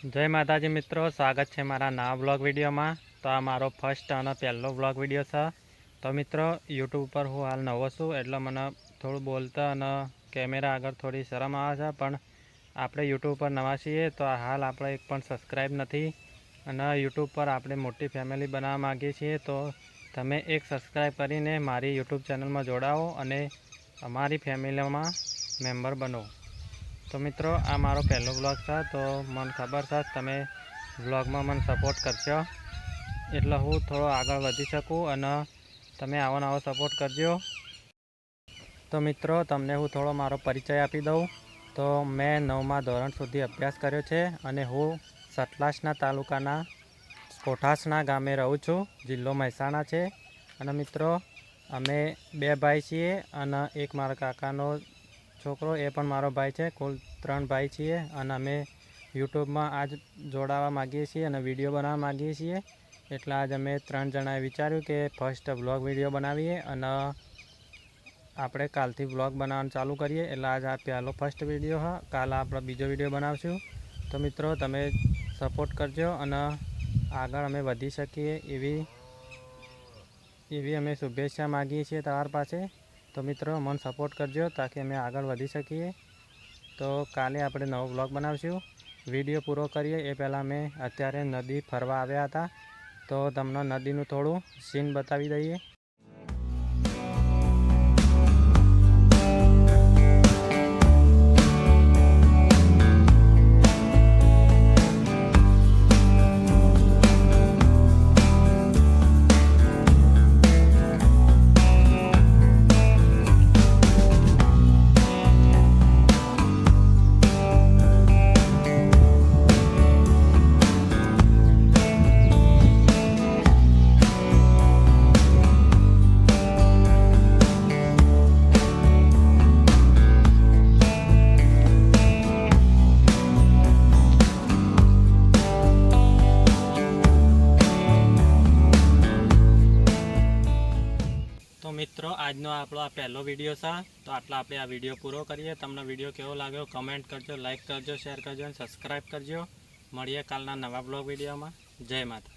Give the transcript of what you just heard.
जय माताजी मित्रों, स्वागत है मारा नवा ब्लॉग वीडियो में। तो आ मारो फर्स्ट और पहलो ब्लॉग वीडियो है। तो मित्रों यूट्यूब पर हूँ हाल नवो छूँ एटले मने थोड़ा बोलता और कैमरा आगे थोड़ी शरम आवे छे। पण आपणे यूट्यूब पर नवा छीए तो हाल आपणे एक पण सब्सक्राइब नहीं अने यूट्यूब पर आपणे मोटी फैमिली बनावा मांगीए छीए। तो तमे एक सब्सक्राइब करीने मारी यूट्यूब चैनल में जोड़ाओ अने अमारी फैमिली में मेम्बर बनो। तो मित्रों आ मारो पहलो ब्लॉग था, तो मन खबर था तमे ब्लॉग में मन सपोर्ट करशो एटले हूँ थोड़ो आगळ वधी सकूँ अने तमे आवो नवो सपोर्ट करजो। तो मित्रों तमने हूँ थोड़ो मारो परिचय आपी दऊँ। तो मैं 9मा धोरण सुधी अभ्यास कर्यो छे अने हूँ सतलासना तालुकाना कोठासना गामे रहूँ छूँ। जिल्लो महेसाणा छे। अने मित्रों अमे 2 भाई छीए अने एक मारा काकानो छोकरो ए पण मारो भाई छे। कुल 3 भाई छीए अने अमे यूट्यूब में आज जोड़ावा मांगीए छीए अने विडियो बनावा मांगीए छीए। एटले आज अमे 3 जणाए विचार्युं के फर्स्ट ब्लॉग विडियो बनावीए अने आपणे कालथी ब्लॉग बनाववानुं चालू करीए। एटले आज आ पहेलो फर्स्ट विडियो है, काल आपणे बीजो विडियो बनावशुं। तो मित्रों तमे सपोर्ट करजो अने आगळ अमे वधी शकीए एवी अमे शुभेच्छा मांगीए छीए तमारी पासे। तो मित्रों मन सपोर्ट करजो ताकि अमे आगळ वधी शकीए। तो काले आपणे नवो ब्लॉग बनावशुं। विडियो पूरो करीए ए पहेला अमे अत्यारे नदी फरवा आव्या हता, तो तमने नदीनुं थोडुं सीन बतावी दईए। तो मित्रों आजनो आपणो आ पहलो विडियो था। तो आटला आपणे आ विडियो पूरो करीए। तमने विडियो केवो लाग्यो कमेंट करजो, लाइक करजो, शेर करजो और सब्सक्राइब करजो। मळीए कालना नवा ब्लॉग विडियो में। जय माता।